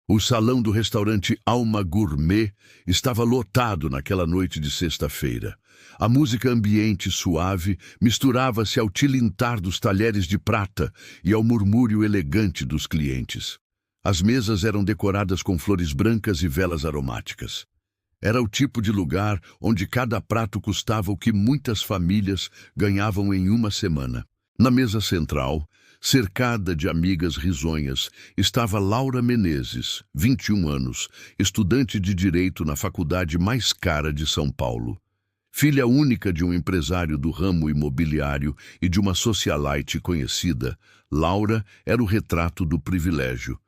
O salão do restaurante Alma Gourmet estava lotado naquela noite de sexta-feira. A música ambiente suave misturava-se ao tilintar dos talheres de prata e ao murmúrio elegante dos clientes. As mesas eram decoradas com flores brancas e velas aromáticas. Era o tipo de lugar onde cada prato custava o que muitas famílias ganhavam em uma semana. Na mesa central, cercada de amigas risonhas, estava Laura Menezes, 21 anos, estudante de Direito na faculdade mais cara de São Paulo. Filha única de um empresário do ramo imobiliário e de uma socialite conhecida, Laura era o retrato do privilégio.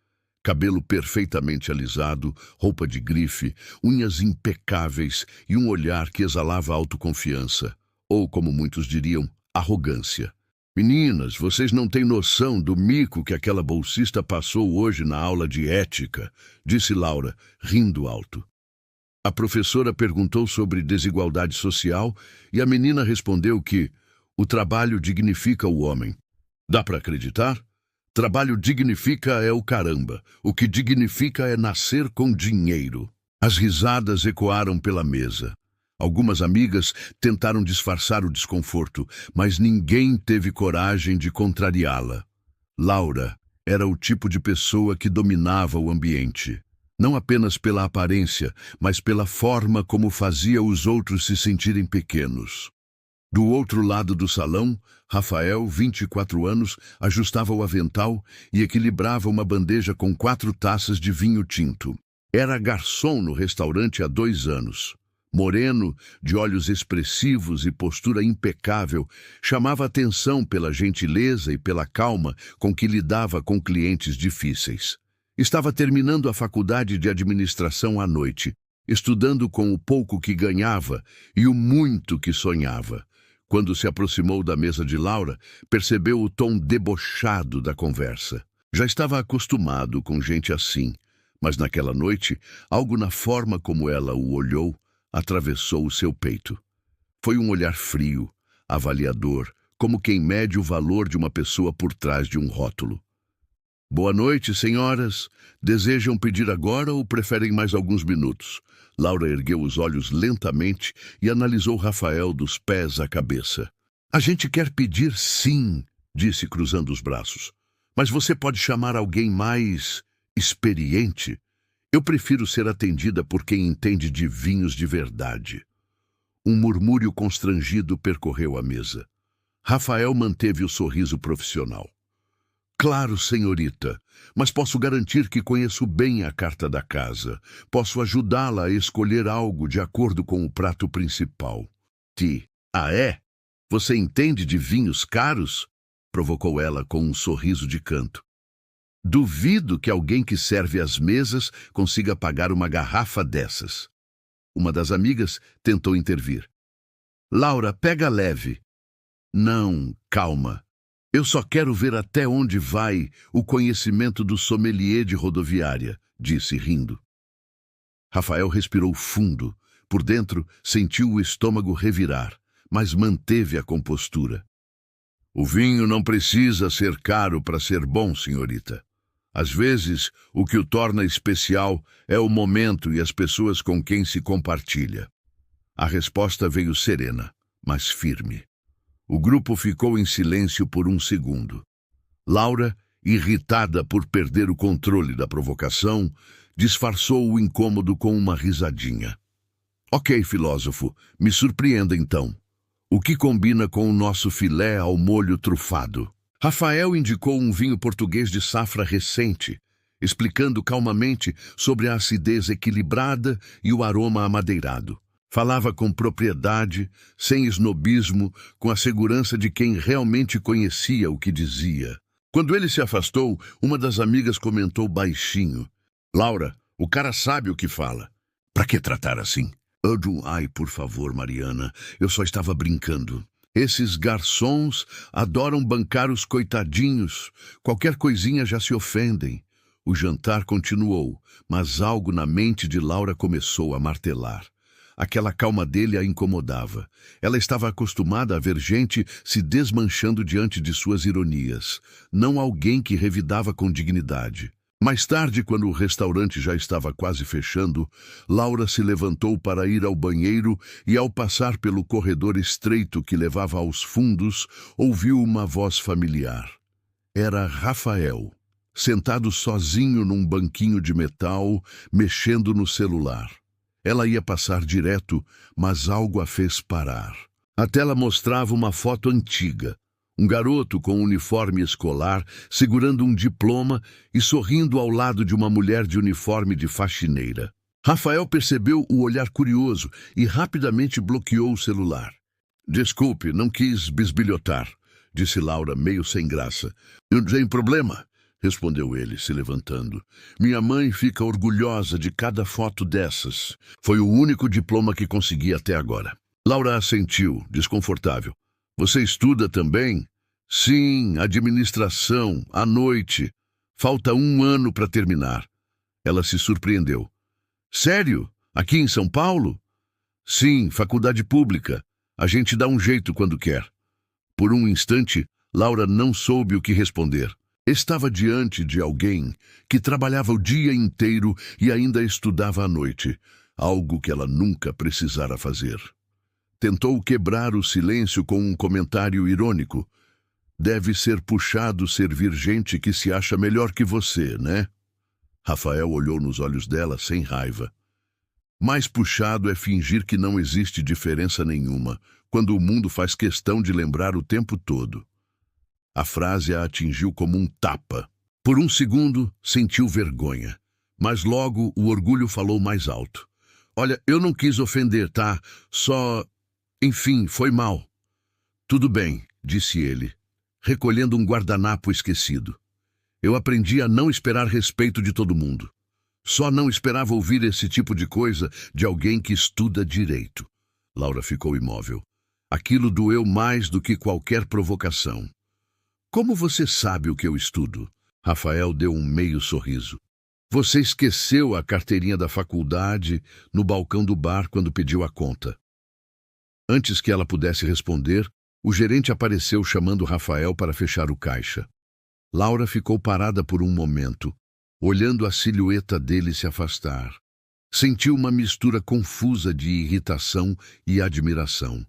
Cabelo perfeitamente alisado, roupa de grife, unhas impecáveis e um olhar que exalava autoconfiança, ou, como muitos diriam, arrogância. Meninas, vocês não têm noção do mico que aquela bolsista passou hoje na aula de ética, disse Laura, rindo alto. A professora perguntou sobre desigualdade social e a menina respondeu que o trabalho dignifica o homem. Dá para acreditar? Trabalho dignifica é o caramba. O que dignifica é nascer com dinheiro. As risadas ecoaram pela mesa. Algumas amigas tentaram disfarçar o desconforto, mas ninguém teve coragem de contrariá-la. Laura era o tipo de pessoa que dominava o ambiente. Não apenas pela aparência, mas pela forma como fazia os outros se sentirem pequenos. Do outro lado do salão, Rafael, 24 anos, ajustava o avental e equilibrava uma bandeja com 4 taças de vinho tinto. Era garçom no restaurante há 2 anos. Moreno, de olhos expressivos e postura impecável, chamava atenção pela gentileza e pela calma com que lidava com clientes difíceis. Estava terminando a faculdade de administração à noite, estudando com o pouco que ganhava e o muito que sonhava. Quando se aproximou da mesa de Laura, percebeu o tom debochado da conversa. Já estava acostumado com gente assim, mas naquela noite, algo na forma como ela o olhou atravessou o seu peito. Foi um olhar frio, avaliador, como quem mede o valor de uma pessoa por trás de um rótulo. Boa noite, senhoras. Desejam pedir agora ou preferem mais alguns minutos? Laura ergueu os olhos lentamente e analisou Rafael dos pés à cabeça. A gente quer pedir sim, disse cruzando os braços. Mas você pode chamar alguém mais experiente? Eu prefiro ser atendida por quem entende de vinhos de verdade. Um murmúrio constrangido percorreu a mesa. Rafael manteve o sorriso profissional. Claro, senhorita, mas posso garantir que conheço bem a carta da casa. Posso ajudá-la a escolher algo de acordo com o prato principal. Ah, é? Você entende de vinhos caros? Provocou ela com um sorriso de canto. Duvido que alguém que serve às mesas consiga pagar uma garrafa dessas. Uma das amigas tentou intervir. Laura, pega leve. Não, calma. Eu só quero ver até onde vai o conhecimento do sommelier de rodoviária, disse rindo. Rafael respirou fundo. Por dentro, sentiu o estômago revirar, mas manteve a compostura. O vinho não precisa ser caro para ser bom, senhorita. Às vezes, o que o torna especial é o momento e as pessoas com quem se compartilha. A resposta veio serena, mas firme. O grupo ficou em silêncio por um segundo. Laura, irritada por perder o controle da provocação, disfarçou o incômodo com uma risadinha. Ok, filósofo, me surpreenda então. O que combina com o nosso filé ao molho trufado? Rafael indicou um vinho português de safra recente, explicando calmamente sobre a acidez equilibrada e o aroma amadeirado. Falava com propriedade, sem esnobismo, com a segurança de quem realmente conhecia o que dizia. Quando ele se afastou, uma das amigas comentou baixinho. Laura, o cara sabe o que fala. Pra que tratar assim? Ai, por favor, Mariana, eu só estava brincando. Esses garçons adoram bancar os coitadinhos. Qualquer coisinha já se ofendem. O jantar continuou, mas algo na mente de Laura começou a martelar. Aquela calma dele a incomodava. Ela estava acostumada a ver gente se desmanchando diante de suas ironias, não alguém que revidava com dignidade. Mais tarde, quando o restaurante já estava quase fechando, Laura se levantou para ir ao banheiro e, ao passar pelo corredor estreito que levava aos fundos, ouviu uma voz familiar. Era Rafael, sentado sozinho num banquinho de metal, mexendo no celular. Ela ia passar direto, mas algo a fez parar. A tela mostrava uma foto antiga. Um garoto com um uniforme escolar, segurando um diploma e sorrindo ao lado de uma mulher de uniforme de faxineira. Rafael percebeu o olhar curioso e rapidamente bloqueou o celular. Desculpe, não quis bisbilhotar, disse Laura, meio sem graça. Não tem problema, respondeu ele, se levantando. Minha mãe fica orgulhosa de cada foto dessas. Foi o único diploma que consegui até agora. Laura assentiu, desconfortável. Você estuda também? Sim, administração, à noite. Falta 1 ano para terminar. Ela se surpreendeu. Sério? Aqui em São Paulo? Sim, faculdade pública. A gente dá um jeito quando quer. Por um instante, Laura não soube o que responder. Estava diante de alguém que trabalhava o dia inteiro e ainda estudava à noite, algo que ela nunca precisara fazer. Tentou quebrar o silêncio com um comentário irônico. Deve ser puxado servir gente que se acha melhor que você, né? Rafael olhou nos olhos dela sem raiva. Mais puxado é fingir que não existe diferença nenhuma, quando o mundo faz questão de lembrar o tempo todo. A frase a atingiu como um tapa. Por um segundo, sentiu vergonha, mas logo o orgulho falou mais alto. Olha, eu não quis ofender, tá? Só... Enfim, foi mal. Tudo bem, disse ele, recolhendo um guardanapo esquecido. Eu aprendi a não esperar respeito de todo mundo. Só não esperava ouvir esse tipo de coisa de alguém que estuda direito. Laura ficou imóvel. Aquilo doeu mais do que qualquer provocação. Como você sabe o que eu estudo? Rafael deu um meio sorriso. Você esqueceu a carteirinha da faculdade no balcão do bar quando pediu a conta. Antes que ela pudesse responder, o gerente apareceu chamando Rafael para fechar o caixa. Laura ficou parada por um momento, olhando a silhueta dele se afastar. Sentiu uma mistura confusa de irritação e admiração.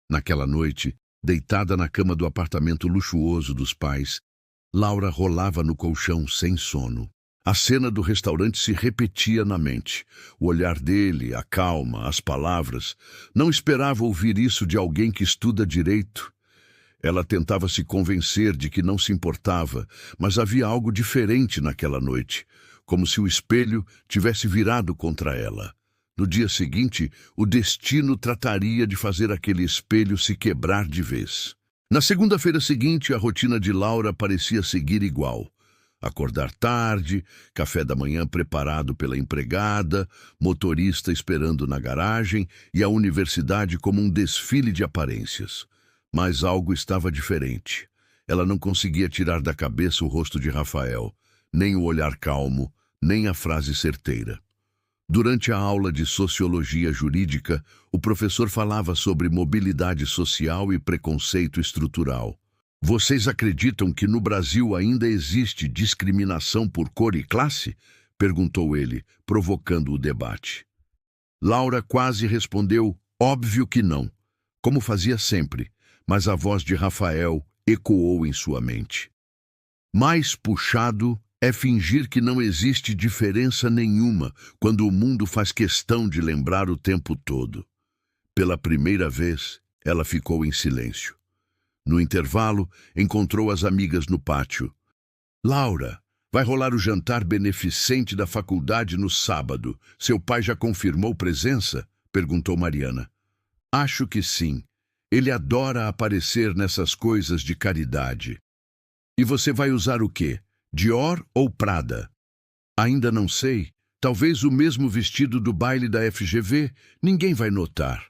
Naquela noite, deitada na cama do apartamento luxuoso dos pais, Laura rolava no colchão sem sono. A cena do restaurante se repetia na mente. O olhar dele, a calma, as palavras. Não esperava ouvir isso de alguém que estuda direito. Ela tentava se convencer de que não se importava, mas havia algo diferente naquela noite, como se o espelho tivesse virado contra ela. No dia seguinte, o destino trataria de fazer aquele espelho se quebrar de vez. Na segunda-feira seguinte, a rotina de Laura parecia seguir igual. Acordar tarde, café da manhã preparado pela empregada, motorista esperando na garagem e a universidade como um desfile de aparências. Mas algo estava diferente. Ela não conseguia tirar da cabeça o rosto de Rafael, nem o olhar calmo, nem a frase certeira. Durante a aula de sociologia jurídica, o professor falava sobre mobilidade social e preconceito estrutural. Vocês acreditam que no Brasil ainda existe discriminação por cor e classe? Perguntou ele, provocando o debate. Laura quase respondeu, óbvio que não, como fazia sempre, mas a voz de Rafael ecoou em sua mente. Mais puxado é fingir que não existe diferença nenhuma quando o mundo faz questão de lembrar o tempo todo. Pela primeira vez, ela ficou em silêncio. No intervalo, encontrou as amigas no pátio. Laura, vai rolar o jantar beneficente da faculdade no sábado. Seu pai já confirmou presença? Perguntou Mariana. Acho que sim. Ele adora aparecer nessas coisas de caridade. E você vai usar o quê? Dior ou Prada? Ainda não sei. Talvez o mesmo vestido do baile da FGV. Ninguém vai notar.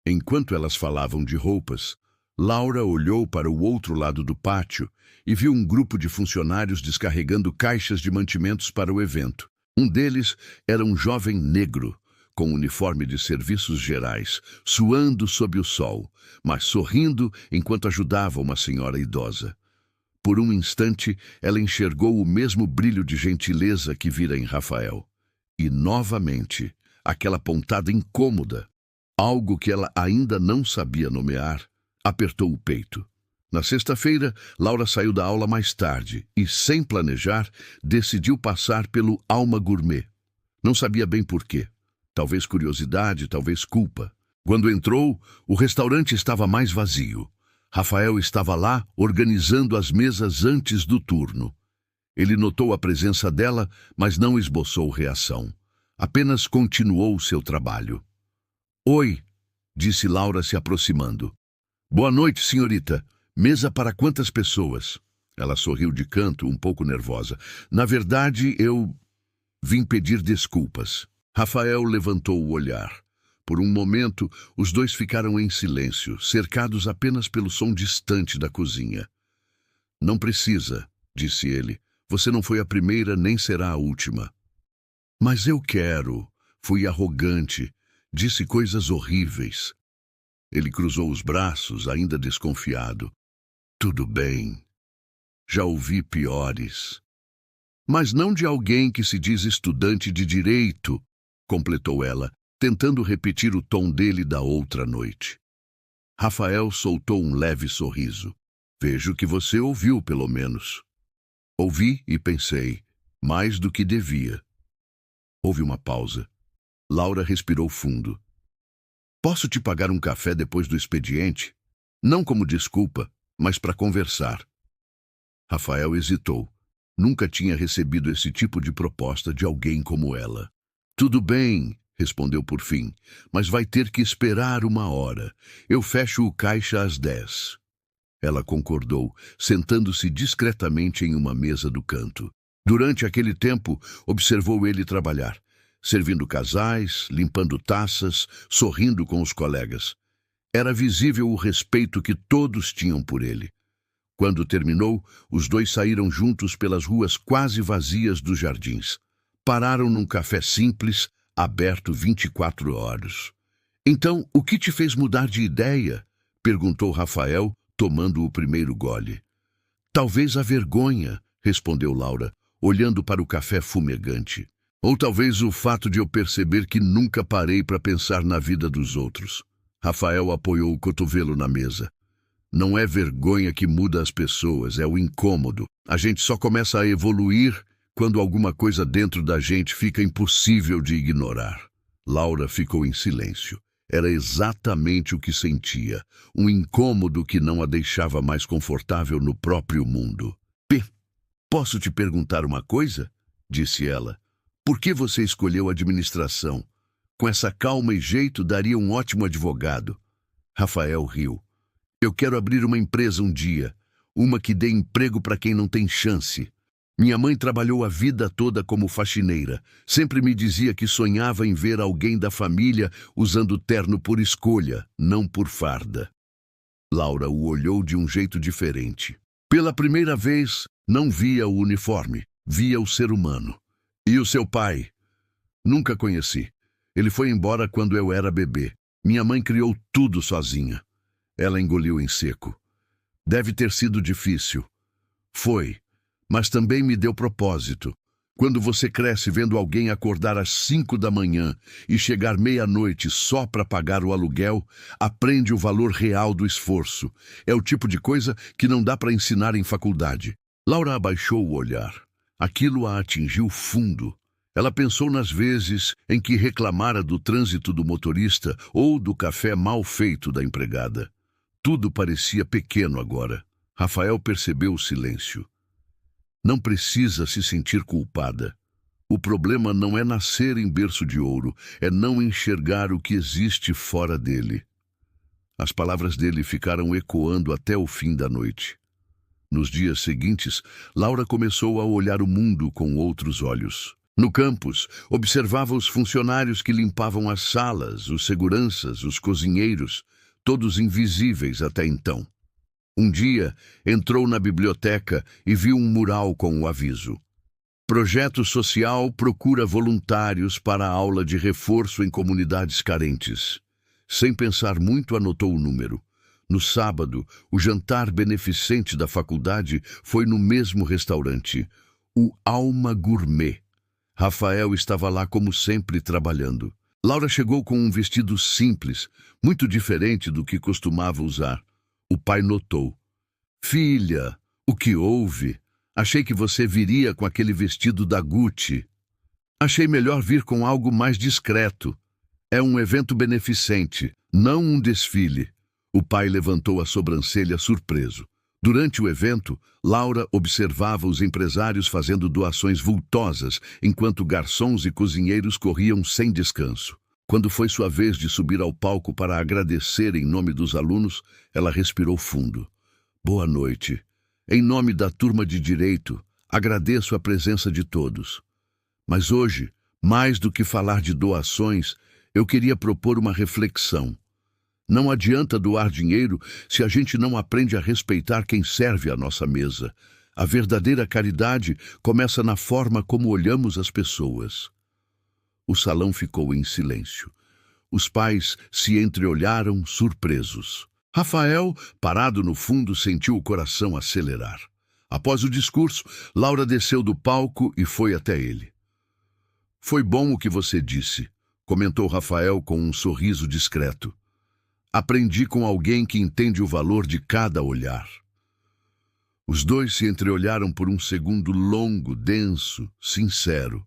Enquanto elas falavam de roupas, Laura olhou para o outro lado do pátio e viu um grupo de funcionários descarregando caixas de mantimentos para o evento. Um deles era um jovem negro, com uniforme de serviços gerais, suando sob o sol, mas sorrindo enquanto ajudava uma senhora idosa. Por um instante, ela enxergou o mesmo brilho de gentileza que vira em Rafael. E, novamente, aquela pontada incômoda, algo que ela ainda não sabia nomear, apertou o peito. Na sexta-feira, Laura saiu da aula mais tarde e, sem planejar, decidiu passar pelo Alma Gourmet. Não sabia bem por quê. Talvez curiosidade, talvez culpa. Quando entrou, o restaurante estava mais vazio. Rafael estava lá, organizando as mesas antes do turno. Ele notou a presença dela, mas não esboçou reação. Apenas continuou seu trabalho. "Oi", disse Laura se aproximando. "Boa noite, senhorita. Mesa para quantas pessoas?" Ela sorriu de canto, um pouco nervosa. "Na verdade, eu vim pedir desculpas." Rafael levantou o olhar. Por um momento, os dois ficaram em silêncio, cercados apenas pelo som distante da cozinha. "Não precisa", disse ele. "Você não foi a primeira, nem será a última." "Mas eu quero." Fui arrogante. Disse coisas horríveis. Ele cruzou os braços, ainda desconfiado. "Tudo bem. Já ouvi piores." "Mas não de alguém que se diz estudante de direito", completou ela, tentando repetir o tom dele da outra noite. Rafael soltou um leve sorriso. "Vejo que você ouviu, pelo menos." "Ouvi e pensei, mais do que devia." Houve uma pausa. Laura respirou fundo. "Posso te pagar um café depois do expediente? Não como desculpa, mas para conversar." Rafael hesitou. Nunca tinha recebido esse tipo de proposta de alguém como ela. "Tudo bem", respondeu por fim, "mas vai ter que esperar uma hora. Eu fecho o caixa às 10. Ela concordou, sentando-se discretamente em uma mesa do canto. Durante aquele tempo, observou ele trabalhar, servindo casais, limpando taças, sorrindo com os colegas. Era visível o respeito que todos tinham por ele. Quando terminou, os dois saíram juntos pelas ruas quase vazias dos jardins. Pararam num café simples, aberto 24 horas. "Então, o que te fez mudar de ideia?" perguntou Rafael, tomando o primeiro gole. "Talvez a vergonha", respondeu Laura, olhando para o café fumegante. "Ou talvez o fato de eu perceber que nunca parei para pensar na vida dos outros." Rafael apoiou o cotovelo na mesa. "Não é vergonha que muda as pessoas, é o incômodo. A gente só começa a evoluir quando alguma coisa dentro da gente fica impossível de ignorar." Laura ficou em silêncio. Era exatamente o que sentia, um incômodo que não a deixava mais confortável no próprio mundo. "Posso te perguntar uma coisa?" disse ela. "Por que você escolheu administração? Com essa calma e jeito, daria um ótimo advogado." Rafael riu. "Eu quero abrir uma empresa um dia, uma que dê emprego para quem não tem chance. Minha mãe trabalhou a vida toda como faxineira. Sempre me dizia que sonhava em ver alguém da família usando terno por escolha, não por farda." Laura o olhou de um jeito diferente. Pela primeira vez, não via o uniforme, via o ser humano. "E o seu pai?" "Nunca conheci. Ele foi embora quando eu era bebê. Minha mãe criou tudo sozinha." Ela engoliu em seco. "Deve ter sido difícil." "Foi. Mas também me deu propósito. Quando você cresce vendo alguém acordar às 5 da manhã e chegar meia-noite só para pagar o aluguel, aprende o valor real do esforço. É o tipo de coisa que não dá para ensinar em faculdade." Laura abaixou o olhar. Aquilo a atingiu fundo. Ela pensou nas vezes em que reclamara do trânsito do motorista ou do café mal feito da empregada. Tudo parecia pequeno agora. Rafael percebeu o silêncio. Não precisa se sentir culpada. O problema não é nascer em berço de ouro, é não enxergar o que existe fora dele. As palavras dele ficaram ecoando até o fim da noite. Nos dias seguintes, Laura começou a olhar o mundo com outros olhos. No campus, observava os funcionários que limpavam as salas, os seguranças, os cozinheiros, todos invisíveis até então. Um dia, entrou na biblioteca e viu um mural com o aviso: "Projeto Social procura voluntários para a aula de reforço em comunidades carentes." Sem pensar muito, anotou o número. No sábado, o jantar beneficente da faculdade foi no mesmo restaurante, o Alma Gourmet. Rafael estava lá como sempre trabalhando. Laura chegou com um vestido simples, muito diferente do que costumava usar. O pai notou. Filha, o que houve? Achei que você viria com aquele vestido da Gucci. Achei melhor vir com algo mais discreto. É um evento beneficente, não um desfile. O pai levantou a sobrancelha surpreso. Durante o evento, Laura observava os empresários fazendo doações vultosas, enquanto garçons e cozinheiros corriam sem descanso. Quando foi sua vez de subir ao palco para agradecer em nome dos alunos, ela respirou fundo. Boa noite. Em nome da turma de Direito, agradeço a presença de todos. Mas hoje, mais do que falar de doações, eu queria propor uma reflexão. Não adianta doar dinheiro se a gente não aprende a respeitar quem serve à nossa mesa. A verdadeira caridade começa na forma como olhamos as pessoas. O salão ficou em silêncio. Os pais se entreolharam surpresos. Rafael, parado no fundo, sentiu o coração acelerar. Após o discurso, Laura desceu do palco e foi até ele. Foi bom o que você disse, comentou Rafael com um sorriso discreto. Aprendi com alguém que entende o valor de cada olhar. Os dois se entreolharam por um segundo longo, denso, sincero.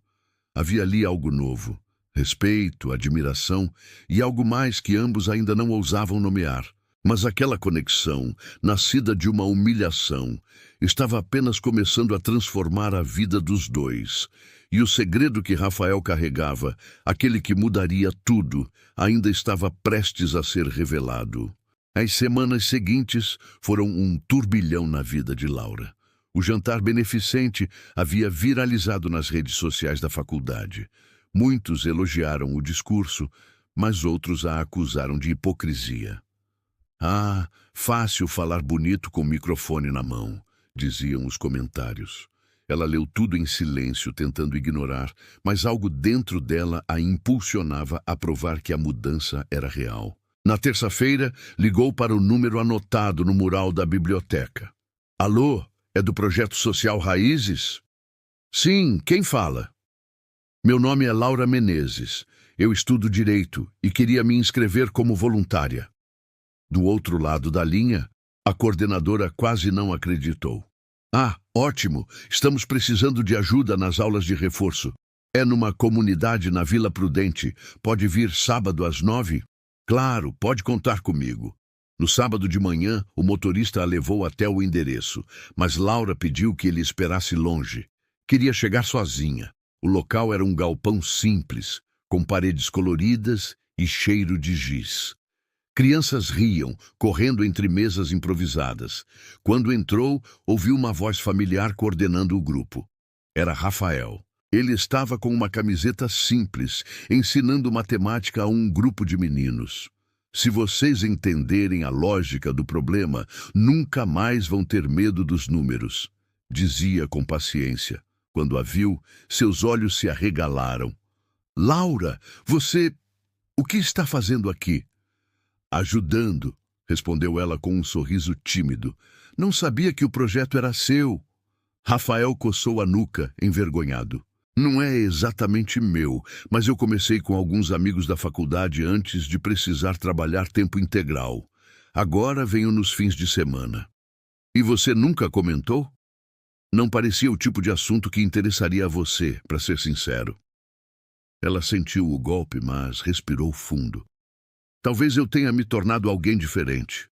Havia ali algo novo, respeito, admiração e algo mais que ambos ainda não ousavam nomear. Mas aquela conexão, nascida de uma humilhação, estava apenas começando a transformar a vida dos dois. E o segredo que Rafael carregava, aquele que mudaria tudo, ainda estava prestes a ser revelado. As semanas seguintes foram um turbilhão na vida de Laura. O jantar beneficente havia viralizado nas redes sociais da faculdade. Muitos elogiaram o discurso, mas outros a acusaram de hipocrisia. Ah, fácil falar bonito com o microfone na mão, diziam os comentários. Ela leu tudo em silêncio, tentando ignorar, mas algo dentro dela a impulsionava a provar que a mudança era real. Na terça-feira, ligou para o número anotado no mural da biblioteca. Alô, é do Projeto Social Raízes? Sim, quem fala? Meu nome é Laura Menezes. Eu estudo Direito e queria me inscrever como voluntária. Do outro lado da linha, a coordenadora quase não acreditou. Ah, ótimo! Estamos precisando de ajuda nas aulas de reforço. É numa comunidade na Vila Prudente. Pode vir sábado às 9? Claro, pode contar comigo. No sábado de manhã, o motorista a levou até o endereço, mas Laura pediu que ele esperasse longe. Queria chegar sozinha. O local era um galpão simples, com paredes coloridas e cheiro de giz. Crianças riam, correndo entre mesas improvisadas. Quando entrou, ouviu uma voz familiar coordenando o grupo. Era Rafael. Ele estava com uma camiseta simples, ensinando matemática a um grupo de meninos. Se vocês entenderem a lógica do problema, nunca mais vão ter medo dos números, dizia com paciência. Quando a viu, seus olhos se arregalaram. Laura, você... o que está fazendo aqui? Ajudando, respondeu ela com um sorriso tímido. Não sabia que o projeto era seu. Rafael coçou a nuca, envergonhado. Não é exatamente meu, mas eu comecei com alguns amigos da faculdade antes de precisar trabalhar tempo integral. Agora venho nos fins de semana. E você nunca comentou? Não parecia o tipo de assunto que interessaria a você, para ser sincero. Ela sentiu o golpe, mas respirou fundo. Talvez eu tenha me tornado alguém diferente.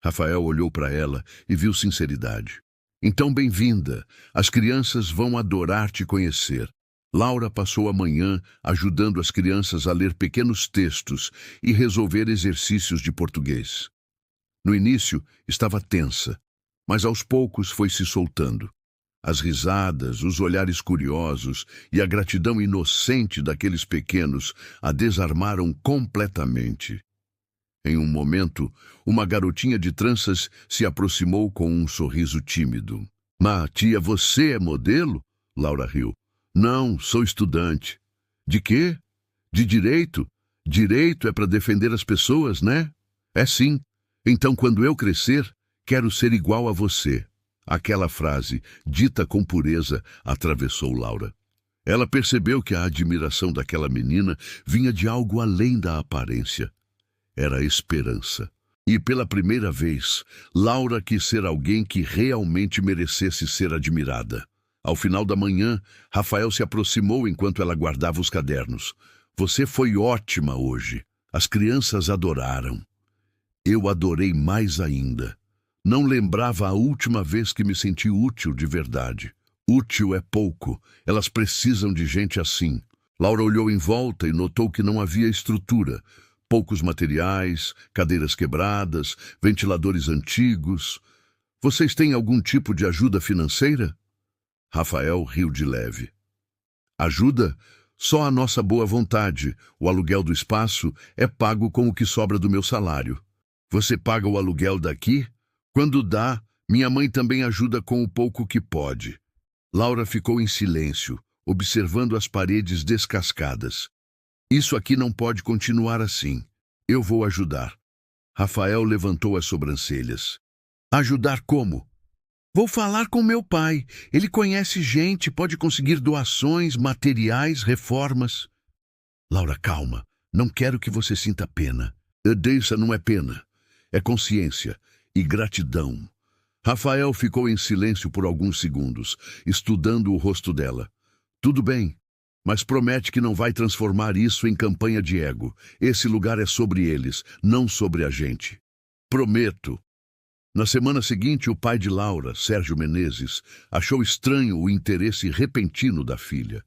Rafael olhou para ela e viu sinceridade. Então, bem-vinda. As crianças vão adorar te conhecer. Laura passou a manhã ajudando as crianças a ler pequenos textos e resolver exercícios de português. No início, estava tensa, mas aos poucos foi se soltando. As risadas, os olhares curiosos e a gratidão inocente daqueles pequenos a desarmaram completamente. Em um momento, uma garotinha de tranças se aproximou com um sorriso tímido. Mas, tia, você é modelo? Laura riu. Não, sou estudante. De quê? De direito? Direito é para defender as pessoas, né? É sim. Então, quando eu crescer, quero ser igual a você. Aquela frase, dita com pureza, atravessou Laura. Ela percebeu que a admiração daquela menina vinha de algo além da aparência. Era esperança. E pela primeira vez, Laura quis ser alguém que realmente merecesse ser admirada. Ao final da manhã, Rafael se aproximou enquanto ela guardava os cadernos. Você foi ótima hoje. As crianças adoraram. Eu adorei mais ainda. Não lembrava a última vez que me senti útil de verdade. Útil é pouco. Elas precisam de gente assim. Laura olhou em volta e notou que não havia estrutura. Poucos materiais, cadeiras quebradas, ventiladores antigos. Vocês têm algum tipo de ajuda financeira? Rafael riu de leve. Ajuda? Só a nossa boa vontade. O aluguel do espaço é pago com o que sobra do meu salário. Você paga o aluguel daqui? Quando dá, minha mãe também ajuda com o pouco que pode. Laura ficou em silêncio, observando as paredes descascadas. Isso aqui não pode continuar assim. Eu vou ajudar. Rafael levantou as sobrancelhas. Ajudar como? Vou falar com meu pai. Ele conhece gente, pode conseguir doações, materiais, reformas. Laura, calma. Não quero que você sinta pena. Edessa não é pena. É consciência e gratidão. Rafael ficou em silêncio por alguns segundos, estudando o rosto dela. Tudo bem, mas promete que não vai transformar isso em campanha de ego. Esse lugar é sobre eles, não sobre a gente. Prometo. Na semana seguinte, o pai de Laura, Sérgio Menezes, achou estranho o interesse repentino da filha.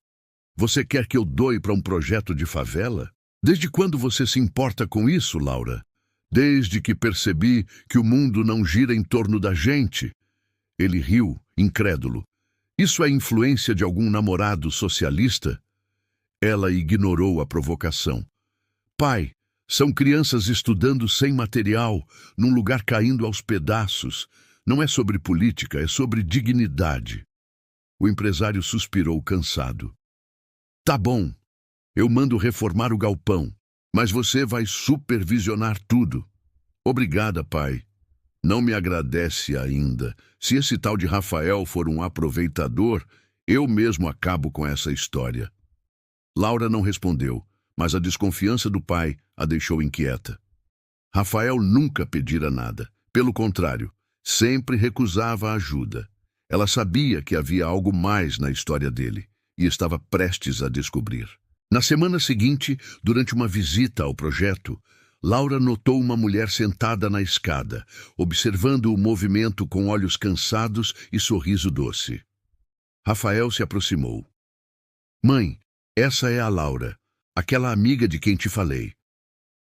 Você quer que eu doe para um projeto de favela? Desde quando você se importa com isso, Laura? Desde que percebi que o mundo não gira em torno da gente. Ele riu, incrédulo. Isso é influência de algum namorado socialista? Ela ignorou a provocação. Pai, são crianças estudando sem material, num lugar caindo aos pedaços. Não é sobre política, é sobre dignidade. O empresário suspirou cansado. Tá bom, eu mando reformar o galpão, mas você vai supervisionar tudo. Obrigada, pai. Não me agradece ainda. Se esse tal de Rafael for um aproveitador, eu mesmo acabo com essa história. Laura não respondeu, mas a desconfiança do pai a deixou inquieta. Rafael nunca pedira nada. Pelo contrário, sempre recusava ajuda. Ela sabia que havia algo mais na história dele e estava prestes a descobrir. Na semana seguinte, durante uma visita ao projeto, Laura notou uma mulher sentada na escada, observando o movimento com olhos cansados e sorriso doce. Rafael se aproximou. Mãe, essa é a Laura, aquela amiga de quem te falei.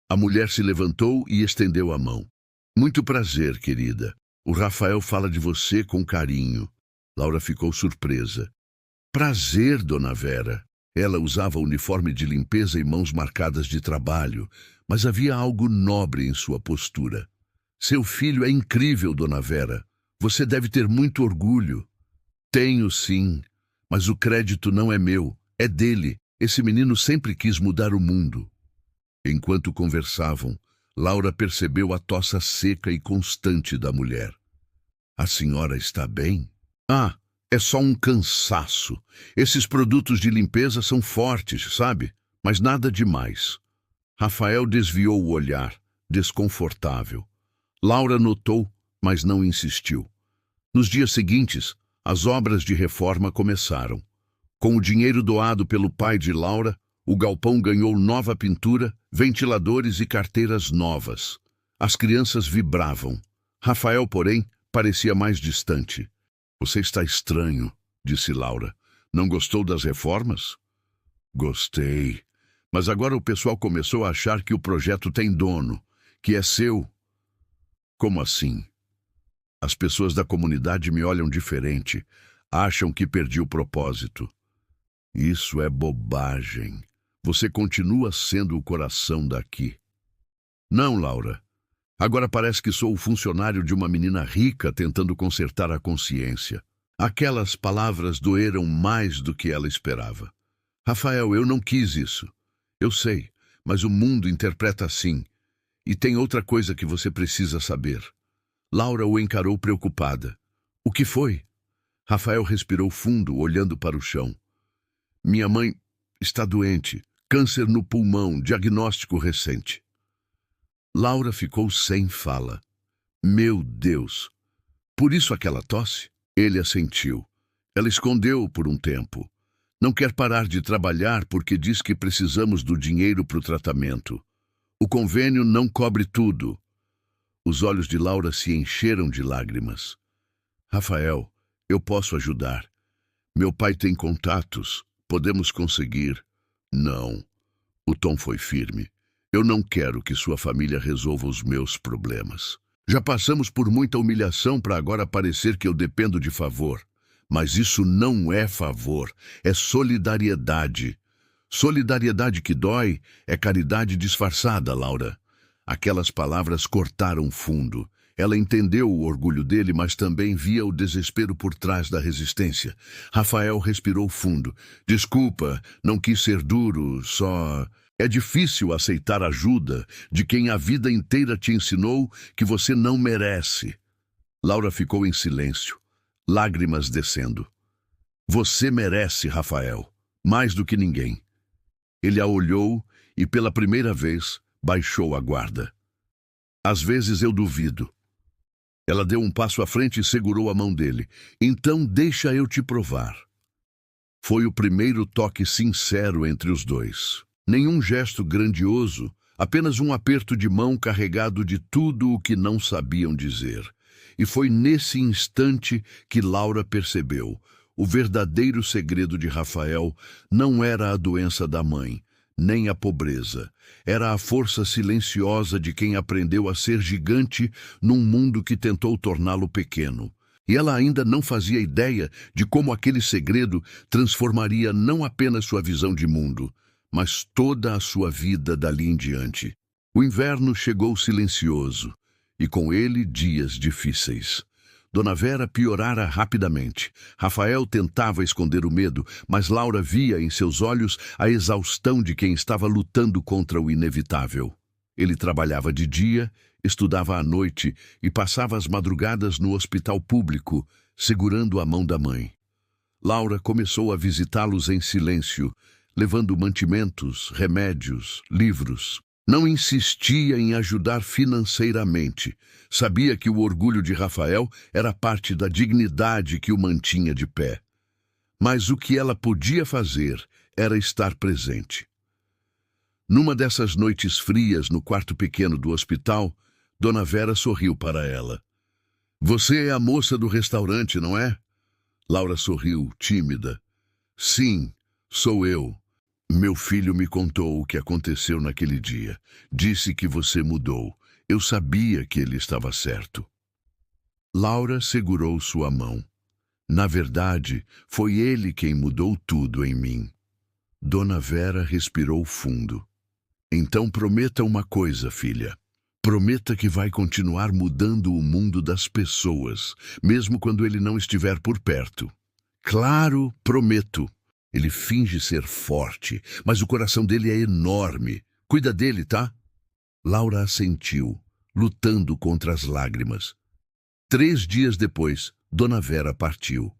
A mulher se levantou e estendeu a mão. Muito prazer, querida. O Rafael fala de você com carinho. Laura ficou surpresa. Prazer, dona Vera. Ela usava uniforme de limpeza e mãos marcadas de trabalho, mas havia algo nobre em sua postura. Seu filho é incrível, dona Vera. Você deve ter muito orgulho. Tenho, sim, mas o crédito não é meu, é dele. Esse menino sempre quis mudar o mundo. Enquanto conversavam, Laura percebeu a tosse seca e constante da mulher. A senhora está bem? Ah, é só um cansaço. Esses produtos de limpeza são fortes, sabe? Mas nada demais. Rafael desviou o olhar, desconfortável. Laura notou, mas não insistiu. Nos dias seguintes, as obras de reforma começaram. Com o dinheiro doado pelo pai de Laura, o galpão ganhou nova pintura, ventiladores e carteiras novas. As crianças vibravam. Rafael, porém, parecia mais distante. Você está estranho, disse Laura. Não gostou das reformas? Gostei. Mas agora o pessoal começou a achar que o projeto tem dono, que é seu. Como assim? As pessoas da comunidade me olham diferente, acham que perdi o propósito. Isso é bobagem. Você continua sendo o coração daqui. Não, Laura. Agora parece que sou o funcionário de uma menina rica tentando consertar a consciência. Aquelas palavras doeram mais do que ela esperava. Rafael, eu não quis isso. Eu sei, mas o mundo interpreta assim. E tem outra coisa que você precisa saber. Laura o encarou preocupada. O que foi? Rafael respirou fundo, olhando para o chão. Minha mãe está doente. Câncer no pulmão, diagnóstico recente. Laura ficou sem fala. Meu Deus! Por isso aquela tosse? Ele assentiu. Ela escondeu por um tempo. Não quer parar de trabalhar porque diz que precisamos do dinheiro para o tratamento. O convênio não cobre tudo. Os olhos de Laura se encheram de lágrimas. Rafael, eu posso ajudar. Meu pai tem contatos. Podemos conseguir. Não. O tom foi firme. Eu não quero que sua família resolva os meus problemas. Já passamos por muita humilhação para agora parecer que eu dependo de favor. Mas isso não é favor, é solidariedade. Solidariedade que dói é caridade disfarçada, Laura. Aquelas palavras cortaram fundo. Ela entendeu o orgulho dele, mas também via o desespero por trás da resistência. Rafael respirou fundo. Desculpa, não quis ser duro, só... É difícil aceitar ajuda de quem a vida inteira te ensinou que você não merece. Laura ficou em silêncio, lágrimas descendo. Você merece, Rafael, mais do que ninguém. Ele a olhou e, pela primeira vez, baixou a guarda. Às vezes eu duvido. Ela deu um passo à frente e segurou a mão dele. Então deixa eu te provar. Foi o primeiro toque sincero entre os dois. Nenhum gesto grandioso, apenas um aperto de mão carregado de tudo o que não sabiam dizer. E foi nesse instante que Laura percebeu. O verdadeiro segredo de Rafael não era a doença da mãe, nem a pobreza. Era a força silenciosa de quem aprendeu a ser gigante num mundo que tentou torná-lo pequeno. E ela ainda não fazia ideia de como aquele segredo transformaria não apenas sua visão de mundo, mas toda a sua vida dali em diante. O inverno chegou silencioso, e com ele dias difíceis. Dona Vera piorara rapidamente. Rafael tentava esconder o medo, mas Laura via em seus olhos a exaustão de quem estava lutando contra o inevitável. Ele trabalhava de dia, estudava à noite e passava as madrugadas no hospital público, segurando a mão da mãe. Laura começou a visitá-los em silêncio, levando mantimentos, remédios, livros. Não insistia em ajudar financeiramente. Sabia que o orgulho de Rafael era parte da dignidade que o mantinha de pé. Mas o que ela podia fazer era estar presente. Numa dessas noites frias no quarto pequeno do hospital, Dona Vera sorriu para ela. Você é a moça do restaurante, não é? Laura sorriu, tímida. Sim, sou eu. Meu filho me contou o que aconteceu naquele dia. Disse que você mudou. Eu sabia que ele estava certo. Laura segurou sua mão. Na verdade, foi ele quem mudou tudo em mim. Dona Vera respirou fundo. Então prometa uma coisa, filha. Prometa que vai continuar mudando o mundo das pessoas, mesmo quando ele não estiver por perto. Claro, prometo. Ele finge ser forte, mas o coração dele é enorme. Cuida dele, tá? Laura assentiu, lutando contra as lágrimas. 3 dias depois, Dona Vera partiu.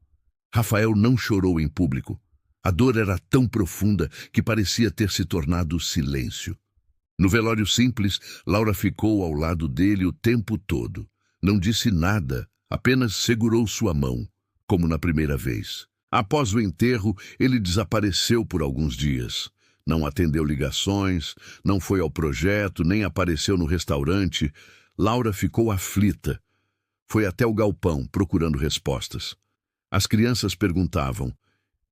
Rafael não chorou em público. A dor era tão profunda que parecia ter se tornado silêncio. No velório simples, Laura ficou ao lado dele o tempo todo. Não disse nada, apenas segurou sua mão, como na primeira vez. Após o enterro, ele desapareceu por alguns dias. Não atendeu ligações, não foi ao projeto, nem apareceu no restaurante. Laura ficou aflita. Foi até o galpão, procurando respostas. As crianças perguntavam,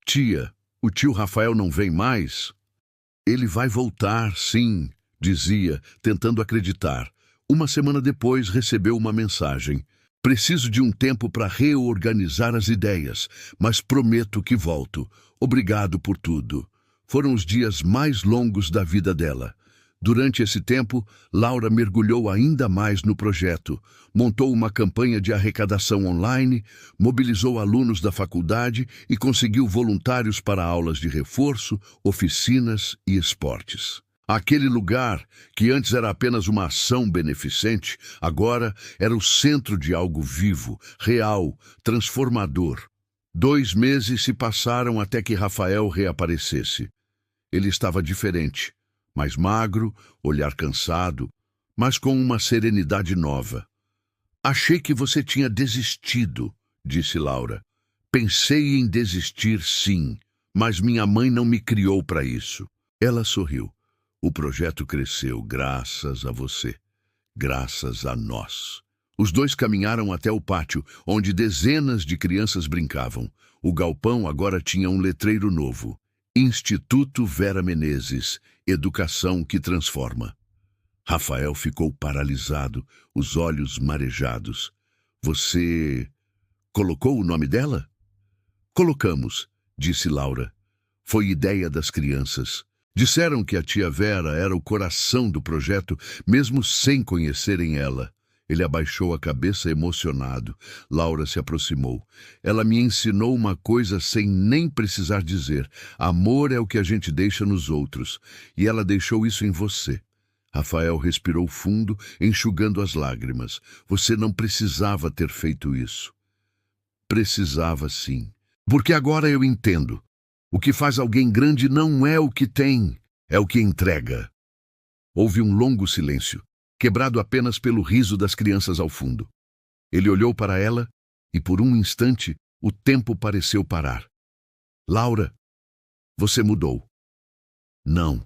Tia, o tio Rafael não vem mais? Ele vai voltar, sim, dizia, tentando acreditar. Uma semana depois, recebeu uma mensagem. Preciso de um tempo para reorganizar as ideias, mas prometo que volto. Obrigado por tudo. Foram os dias mais longos da vida dela. Durante esse tempo, Laura mergulhou ainda mais no projeto, montou uma campanha de arrecadação online, mobilizou alunos da faculdade e conseguiu voluntários para aulas de reforço, oficinas e esportes. Aquele lugar, que antes era apenas uma ação beneficente, agora era o centro de algo vivo, real, transformador. 2 meses se passaram até que Rafael reaparecesse. Ele estava diferente, mais magro, olhar cansado, mas com uma serenidade nova. Achei que você tinha desistido, disse Laura. Pensei em desistir, sim, mas minha mãe não me criou para isso. Ela sorriu. O projeto cresceu graças a você, graças a nós. Os dois caminharam até o pátio, onde dezenas de crianças brincavam. O galpão agora tinha um letreiro novo. Instituto Vera Menezes, Educação que Transforma. Rafael ficou paralisado, os olhos marejados. Você colocou o nome dela? Colocamos, disse Laura. Foi ideia das crianças. Disseram que a tia Vera era o coração do projeto, mesmo sem conhecerem ela. Ele abaixou a cabeça emocionado. Laura se aproximou. Ela me ensinou uma coisa sem nem precisar dizer. Amor é o que a gente deixa nos outros. E ela deixou isso em você. Rafael respirou fundo, enxugando as lágrimas. Você não precisava ter feito isso. Precisava sim. Porque agora eu entendo. O que faz alguém grande não é o que tem, é o que entrega. Houve um longo silêncio, quebrado apenas pelo riso das crianças ao fundo. Ele olhou para ela e, por um instante, o tempo pareceu parar. Laura, você mudou. Não.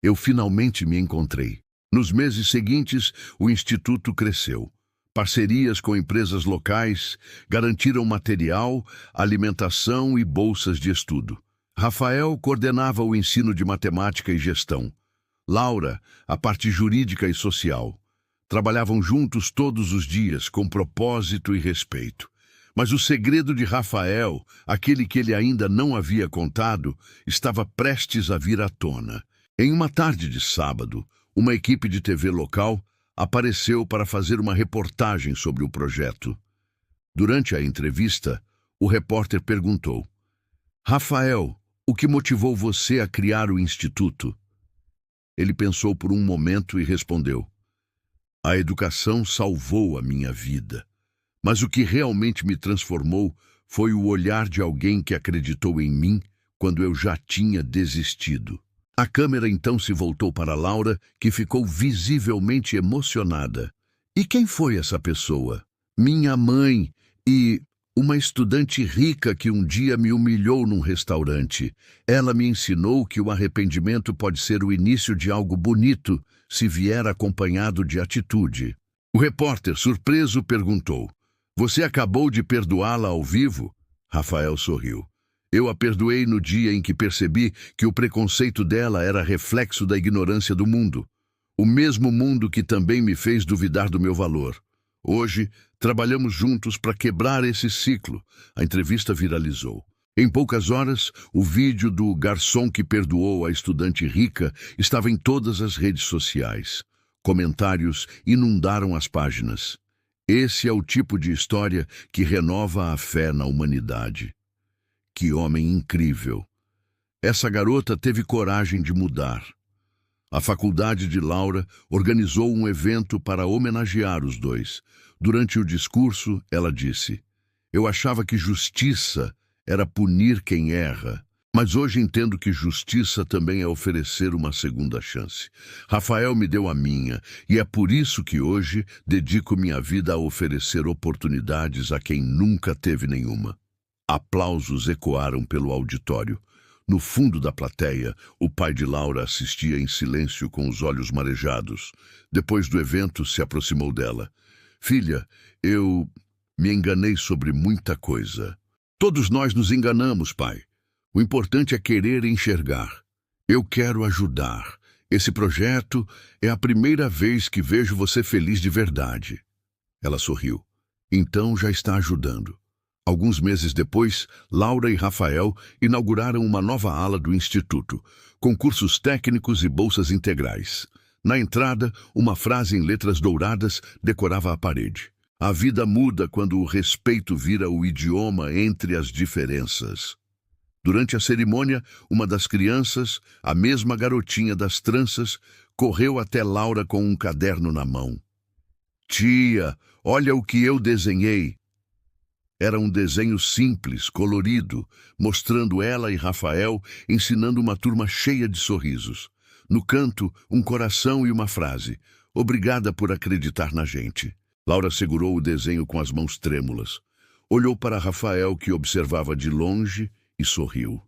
Eu finalmente me encontrei. Nos meses seguintes, o Instituto cresceu. Parcerias com empresas locais garantiram material, alimentação e bolsas de estudo. Rafael coordenava o ensino de matemática e gestão. Laura, a parte jurídica e social. Trabalhavam juntos todos os dias, com propósito e respeito. Mas o segredo de Rafael, aquele que ele ainda não havia contado, estava prestes a vir à tona. Em uma tarde de sábado, uma equipe de TV local apareceu para fazer uma reportagem sobre o projeto. Durante a entrevista, o repórter perguntou: Rafael, o que motivou você a criar o Instituto? Ele pensou por um momento e respondeu: a educação salvou a minha vida. Mas o que realmente me transformou foi o olhar de alguém que acreditou em mim quando eu já tinha desistido. A câmera então se voltou para Laura, que ficou visivelmente emocionada. E quem foi essa pessoa? Minha mãe e uma estudante rica que um dia me humilhou num restaurante. Ela me ensinou que o arrependimento pode ser o início de algo bonito, se vier acompanhado de atitude. O repórter, surpreso, perguntou: Você acabou de perdoá-la ao vivo? Rafael sorriu. Eu a perdoei no dia em que percebi que o preconceito dela era reflexo da ignorância do mundo. O mesmo mundo que também me fez duvidar do meu valor. Hoje, trabalhamos juntos para quebrar esse ciclo. A entrevista viralizou. Em poucas horas, o vídeo do garçom que perdoou a estudante rica estava em todas as redes sociais. Comentários inundaram as páginas. Esse é o tipo de história que renova a fé na humanidade. Que homem incrível! Essa garota teve coragem de mudar. A faculdade de Laura organizou um evento para homenagear os dois. Durante o discurso, ela disse: Eu achava que justiça era punir quem erra, mas hoje entendo que justiça também é oferecer uma segunda chance. Rafael me deu a minha, e é por isso que hoje dedico minha vida a oferecer oportunidades a quem nunca teve nenhuma. Aplausos ecoaram pelo auditório. No fundo da plateia, o pai de Laura assistia em silêncio com os olhos marejados. Depois do evento, se aproximou dela. Filha, eu me enganei sobre muita coisa. Todos nós nos enganamos, pai. O importante é querer enxergar. Eu quero ajudar. Esse projeto é a primeira vez que vejo você feliz de verdade. Ela sorriu. Então já está ajudando. Alguns meses depois, Laura e Rafael inauguraram uma nova ala do Instituto, com cursos técnicos e bolsas integrais. Na entrada, uma frase em letras douradas decorava a parede. A vida muda quando o respeito vira o idioma entre as diferenças. Durante a cerimônia, uma das crianças, a mesma garotinha das tranças, correu até Laura com um caderno na mão. Tia, olha o que eu desenhei. Era um desenho simples, colorido, mostrando ela e Rafael ensinando uma turma cheia de sorrisos. No canto, um coração e uma frase. Obrigada por acreditar na gente. Laura segurou o desenho com as mãos trêmulas. Olhou para Rafael, que observava de longe, e sorriu.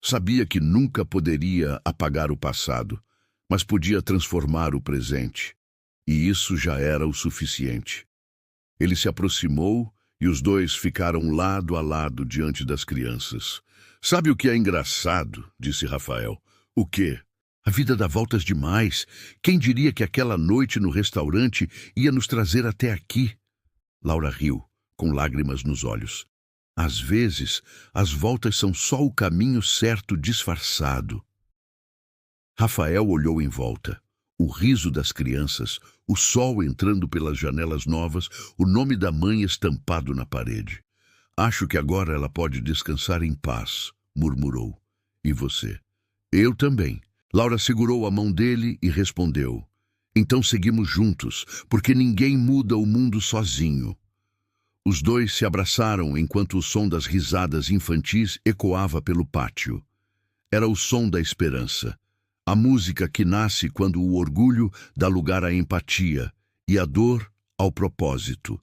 Sabia que nunca poderia apagar o passado, mas podia transformar o presente. E isso já era o suficiente. Ele se aproximou e os dois ficaram lado a lado diante das crianças. Sabe o que é engraçado? Disse Rafael. O quê? A vida dá voltas demais. Quem diria que aquela noite no restaurante ia nos trazer até aqui? Laura riu, com lágrimas nos olhos. Às vezes, as voltas são só o caminho certo disfarçado. Rafael olhou em volta. O riso das crianças, o sol entrando pelas janelas novas, o nome da mãe estampado na parede. Acho que agora ela pode descansar em paz, murmurou. E você? Eu também. Laura segurou a mão dele e respondeu. Então seguimos juntos, porque ninguém muda o mundo sozinho. Os dois se abraçaram enquanto o som das risadas infantis ecoava pelo pátio. Era o som da esperança. A música que nasce quando o orgulho dá lugar à empatia e a dor ao propósito.